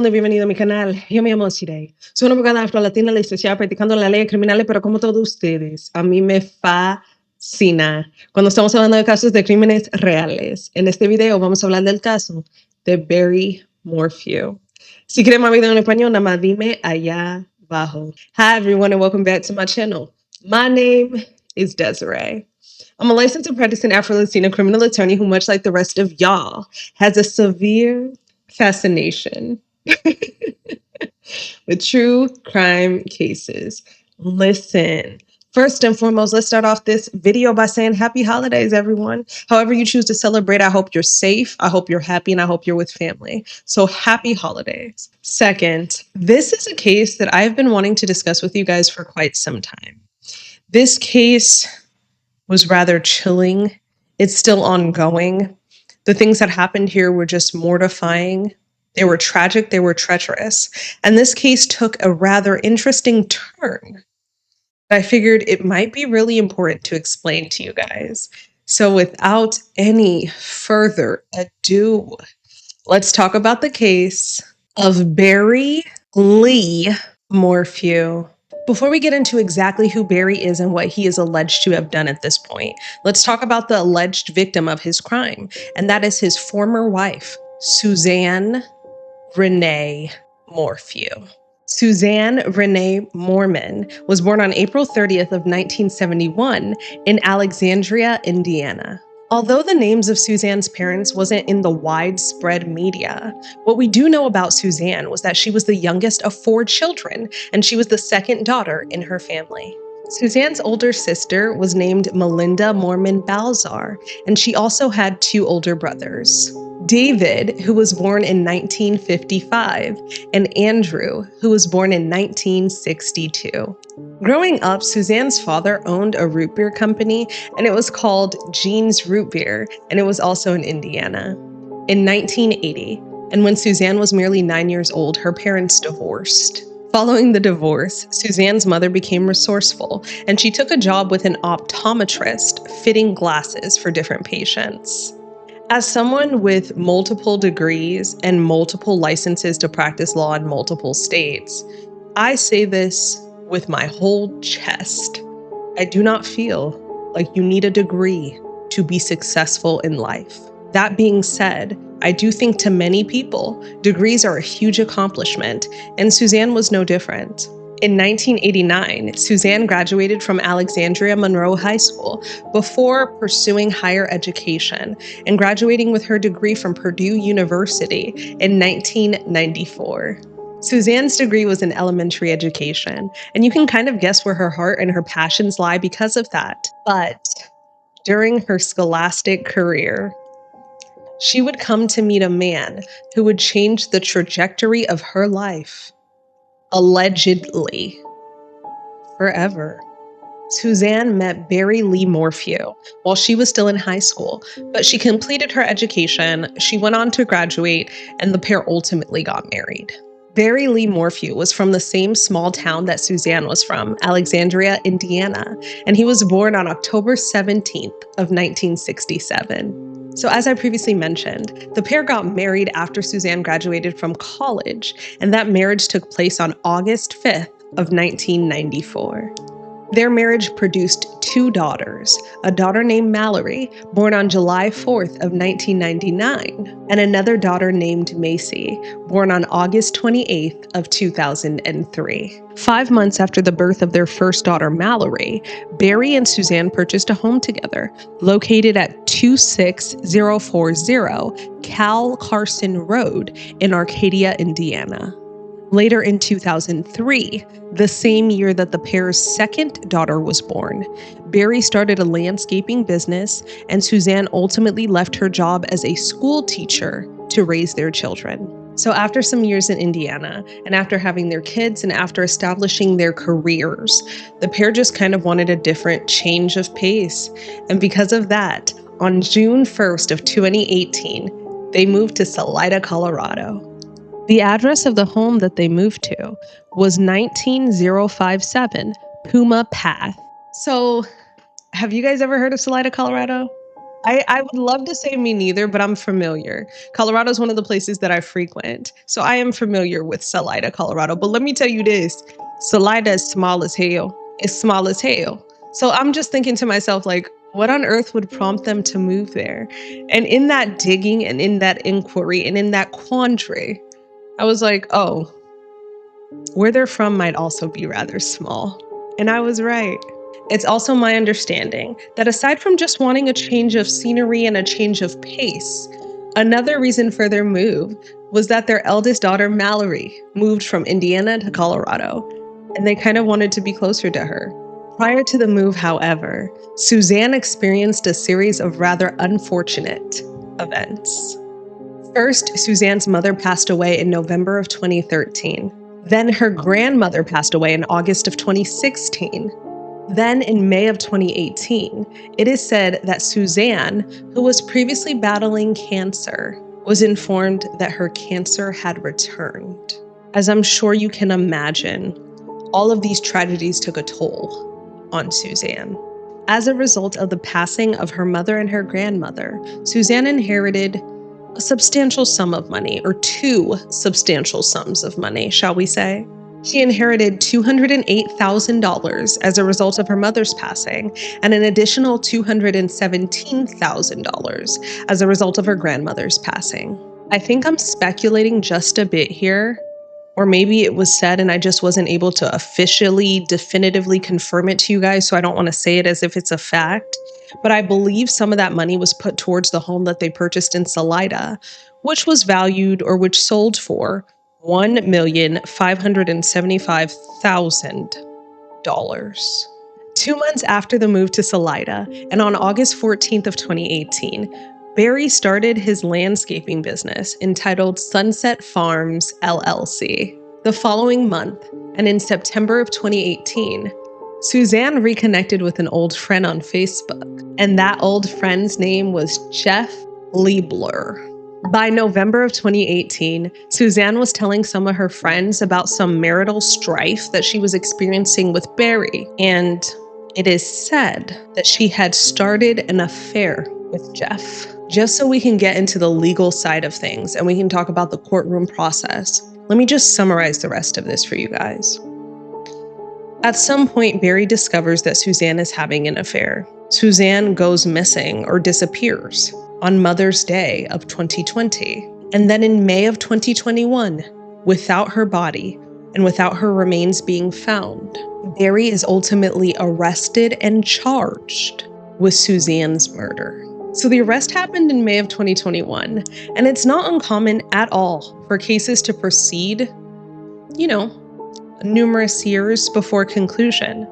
mundo y bienvenido a mi canal. Yo me llamo Sirey. Soy una abogada afrolatina licenciada practicando las leyes criminales, pero como todos ustedes, a mí me fascina cuando estamos hablando de casos de crímenes reales. En este video vamos a hablar del caso de Barry Morphew. Si quieres más video en español, nada más dime allá abajo. Hi everyone and welcome back to my channel. My name is Desiree. I'm a licensed and practicing Afro-Latina criminal attorney who, much like the rest of y'all, has a severe fascination with true crime cases. Listen, first and foremost, let's start off this video by saying happy holidays, everyone. However you choose to celebrate, I hope you're safe, I hope you're happy, and I hope you're with family. So happy holidays. Second, this is a case that I've been wanting to discuss with you guys for quite some time. This case was rather chilling. It's still ongoing. The things that happened here were just mortifying. They were tragic, they were treacherous. And this case took a rather interesting turn. I figured it might be really important to explain to you guys. So without any further ado, let's talk about the case of Barry Lee Morphew. Before we get into exactly who Barry is and what he is alleged to have done at this point, let's talk about the alleged victim of his crime, and that is his former wife, Suzanne Renee Morphew. Suzanne Renee Mormon was born on April 30th of 1971 in Alexandria, Indiana. Although the names of Suzanne's parents wasn't in the widespread media, what we do know about Suzanne was that she was the youngest of 4 children, and she was the second daughter in her family. Suzanne's older sister was named Melinda Mormon Balzar, and she also had 2 older brothers, David, who was born in 1955, and Andrew, who was born in 1962. Growing up, Suzanne's father owned a root beer company, and it was called Jean's Root Beer, and it was also in Indiana. In 1980, and when Suzanne was merely 9 years old, her parents divorced. Following the divorce, Suzanne's mother became resourceful, and she took a job with an optometrist fitting glasses for different patients. As someone with multiple degrees and multiple licenses to practice law in multiple states, I say this with my whole chest. I do not feel like you need a degree to be successful in life. That being said, I do think to many people, degrees are a huge accomplishment, and Suzanne was no different. In 1989, Suzanne graduated from Alexandria Monroe High School before pursuing higher education and graduating with her degree from Purdue University in 1994. Suzanne's degree was in elementary education, and you can kind of guess where her heart and her passions lie because of that. But during her scholastic career, she would come to meet a man who would change the trajectory of her life. Allegedly, forever. Suzanne met Barry Lee Morphew while she was still in high school, but she completed her education, she went on to graduate, and the pair ultimately got married. Barry Lee Morphew was from the same small town that Suzanne was from, Alexandria, Indiana, and he was born on October 17th of 1967. So as I previously mentioned, the pair got married after Suzanne graduated from college, and that marriage took place on August 5th of 1994. Their marriage produced 2 daughters, a daughter named Mallory, born on July 4th of 1999, and another daughter named Macy, born on August 28th of 2003. 5 months after the birth of their first daughter, Mallory, Barry and Suzanne purchased a home together, located at 26040 Cal Carson Road in Arcadia, Indiana. Later in 2003, the same year that the pair's second daughter was born, Barry started a landscaping business, and Suzanne ultimately left her job as a school teacher to raise their children. So after some years in Indiana, and after having their kids, and after establishing their careers, the pair just kind of wanted a different change of pace. And because of that, on June 1st of 2018, they moved to Salida, Colorado. The address of the home that they moved to was 19057 Puma Path. So, have you guys ever heard of Salida, Colorado? I would love to say me neither, but I'm familiar. Colorado is one of the places that I frequent. So I am familiar with Salida, Colorado. But let me tell you this, Salida is small as hell. It's small as hell. So I'm just thinking to myself, like, what on earth would prompt them to move there? And in that digging and in that inquiry and in that quandary, I was like, oh, where they're from might also be rather small. And I was right. It's also my understanding that aside from just wanting a change of scenery and a change of pace, another reason for their move was that their eldest daughter, Mallory, moved from Indiana to Colorado, and they kind of wanted to be closer to her. Prior to the move, however, Suzanne experienced a series of rather unfortunate events. First, Suzanne's mother passed away in November of 2013. Then her grandmother passed away in August of 2016. Then in May of 2018, it is said that Suzanne, who was previously battling cancer, was informed that her cancer had returned. As I'm sure you can imagine, all of these tragedies took a toll on Suzanne. As a result of the passing of her mother and her grandmother, Suzanne inherited a substantial sum of money, or two substantial sums of money, shall we say. She inherited $208,000 as a result of her mother's passing, and an additional $217,000 as a result of her grandmother's passing. I think I'm speculating just a bit here, or maybe it was said and I just wasn't able to officially, definitively confirm it to you guys, so I don't want to say it as if it's a fact. But I believe some of that money was put towards the home that they purchased in Salida, which was valued or which sold for $1,575,000. 2 months after the move to Salida, and on August 14th of 2018, Barry started his landscaping business entitled Sunset Farms LLC. The following month, and in September of 2018, Suzanne reconnected with an old friend on Facebook, and that old friend's name was Jeff Liebler. By November of 2018, Suzanne was telling some of her friends about some marital strife that she was experiencing with Barry, and it is said that she had started an affair with Jeff. Just so we can get into the legal side of things and we can talk about the courtroom process, let me just summarize the rest of this for you guys. At some point, Barry discovers that Suzanne is having an affair. Suzanne goes missing or disappears on Mother's Day of 2020. And then in May of 2021, without her body and without her remains being found, Barry is ultimately arrested and charged with Suzanne's murder. So the arrest happened in May of 2021, and it's not uncommon at all for cases to proceed, numerous years before conclusion.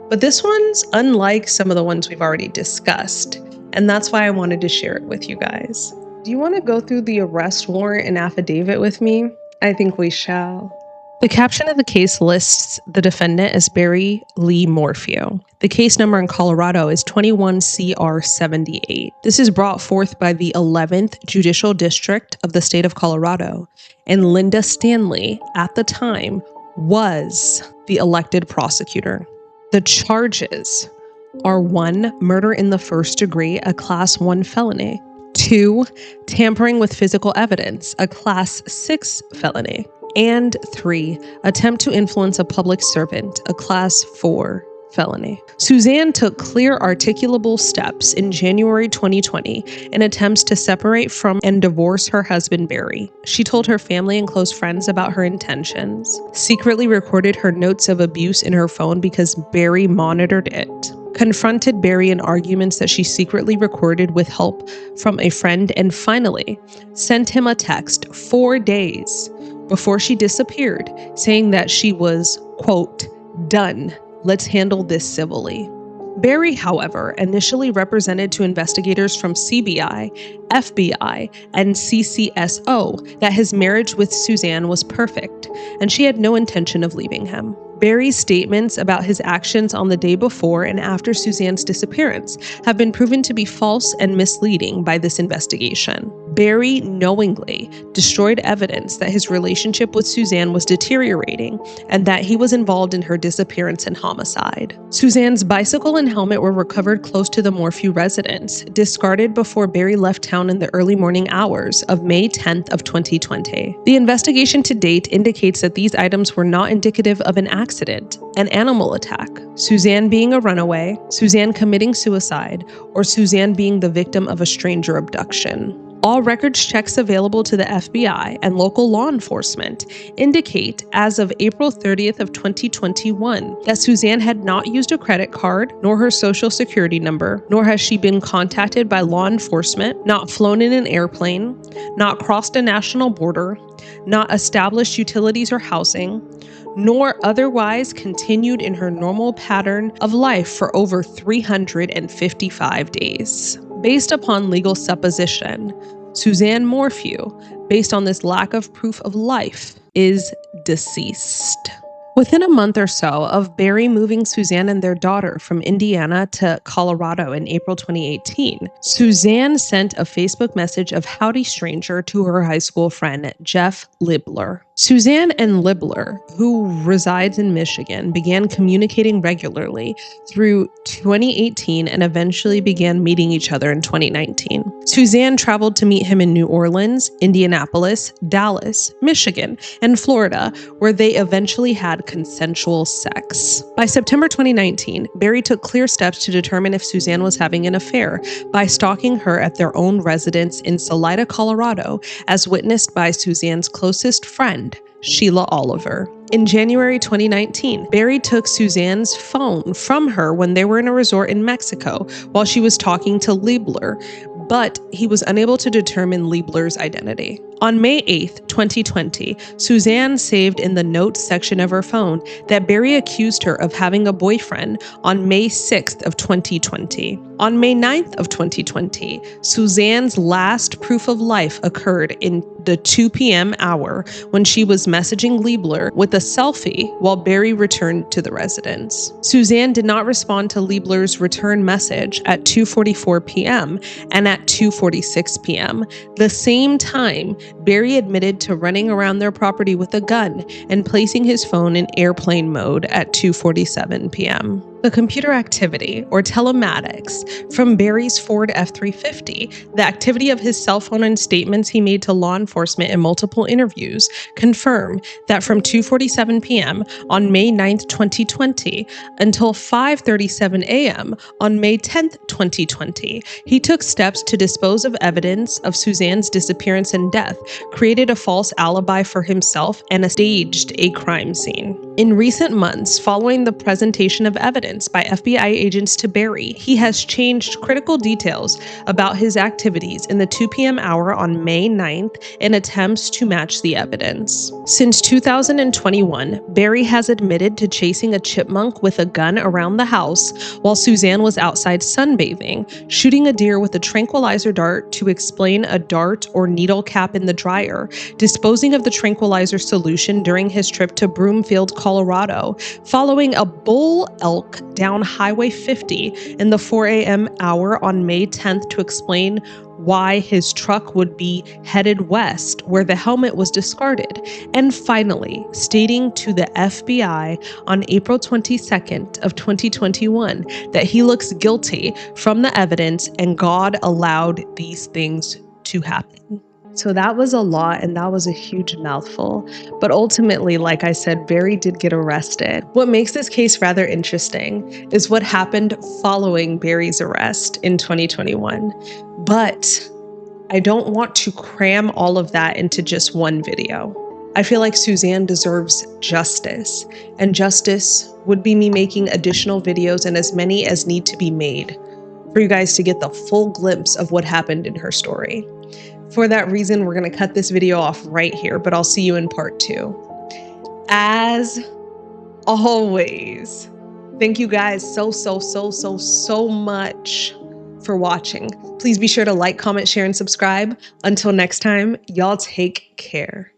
But this one's unlike some of the ones we've already discussed, and that's why I wanted to share it with you guys. Do you want to go through the arrest warrant and affidavit with me? I think we shall. The caption of the case lists the defendant as Barry Lee Morphew. The case number in Colorado is 21 CR 78. This is brought forth by the 11th Judicial District of the state of Colorado, and Linda Stanley, at the time, was the elected prosecutor. The charges are 1, murder in the first degree, a Class 1 felony. 2, tampering with physical evidence, a Class 6 felony. And 3, attempt to influence a public servant, a Class 4 felony. Suzanne took clear articulable steps in January 2020 in attempts to separate from and divorce her husband Barry. She told her family and close friends about her intentions, secretly recorded her notes of abuse in her phone because Barry monitored it, confronted Barry in arguments that she secretly recorded with help from a friend, and finally sent him a text 4 days before she disappeared, saying that she was, quote, done. Let's handle this civilly. Barry, however, initially represented to investigators from CBI, FBI, and CCSO that his marriage with Suzanne was perfect, and she had no intention of leaving him. Barry's statements about his actions on the day before and after Suzanne's disappearance have been proven to be false and misleading by this investigation. Barry knowingly destroyed evidence that his relationship with Suzanne was deteriorating and that he was involved in her disappearance and homicide. Suzanne's bicycle and helmet were recovered close to the Morphew residence, discarded before Barry left town in the early morning hours of May 10th of 2020. The investigation to date indicates that these items were not indicative of an accident, an animal attack, Suzanne being a runaway, Suzanne committing suicide, or Suzanne being the victim of a stranger abduction. All records checks available to the FBI and local law enforcement indicate, as of April 30th of 2021, that Suzanne had not used a credit card, nor her social security number, nor has she been contacted by law enforcement, not flown in an airplane, not crossed a national border, not established utilities or housing, nor otherwise continued in her normal pattern of life for over 355 days. Based upon legal supposition, Suzanne Morphew, based on this lack of proof of life, is deceased. Within a month or so of Barry moving Suzanne and their daughter from Indiana to Colorado in April 2018, Suzanne sent a Facebook message of howdy stranger to her high school friend, Jeff Libler. Suzanne and Libler, who resides in Michigan, began communicating regularly through 2018 and eventually began meeting each other in 2019. Suzanne traveled to meet him in New Orleans, Indianapolis, Dallas, Michigan, and Florida, where they eventually had consensual sex. By September 2019, Barry took clear steps to determine if Suzanne was having an affair by stalking her at their own residence in Salida, Colorado, as witnessed by Suzanne's closest friend, Sheila Oliver. In January 2019, Barry took Suzanne's phone from her when they were in a resort in Mexico while she was talking to Liebler, but he was unable to determine Liebler's identity. On May 8th, 2020, Suzanne saved in the notes section of her phone that Barry accused her of having a boyfriend on May 6th of 2020. On May 9th of 2020, Suzanne's last proof of life occurred in the 2 p.m. hour when she was messaging Liebler with a selfie while Barry returned to the residence. Suzanne did not respond to Liebler's return message at 2:44 p.m. and at 2:46 p.m. The same time, Barry admitted to running around their property with a gun and placing his phone in airplane mode at 2:47 p.m. The computer activity, or telematics, from Barry's Ford F-350, the activity of his cell phone and statements he made to law enforcement in multiple interviews, confirm that from 2:47 p.m. on May 9th, 2020, until 5:37 a.m. on May 10th, 2020, he took steps to dispose of evidence of Suzanne's disappearance and death, created a false alibi for himself, and staged a crime scene. In recent months, following the presentation of evidence by FBI agents to Barry, he has changed critical details about his activities in the 2 p.m. hour on May 9th in attempts to match the evidence. Since 2021, Barry has admitted to chasing a chipmunk with a gun around the house while Suzanne was outside sunbathing, shooting a deer with a tranquilizer dart to explain a dart or needle cap in the dryer, disposing of the tranquilizer solution during his trip to Broomfield, Colorado, following a bull elk down Highway 50 in the 4 a.m. hour on May 10th to explain why his truck would be headed west where the helmet was discarded, and finally stating to the FBI on April 22nd of 2021 that he looks guilty from the evidence and God allowed these things to happen. So that was a lot, and that was a huge mouthful. But ultimately, like I said, Barry did get arrested. What makes this case rather interesting is what happened following Barry's arrest in 2021. But I don't want to cram all of that into just one video. I feel like Suzanne deserves justice, and justice would be me making additional videos and as many as need to be made for you guys to get the full glimpse of what happened in her story. For that reason, we're going to cut this video off right here, but I'll see you in part 2. As always, thank you guys so much for watching. Please be sure to like, comment, share, and subscribe. Until next time, y'all take care.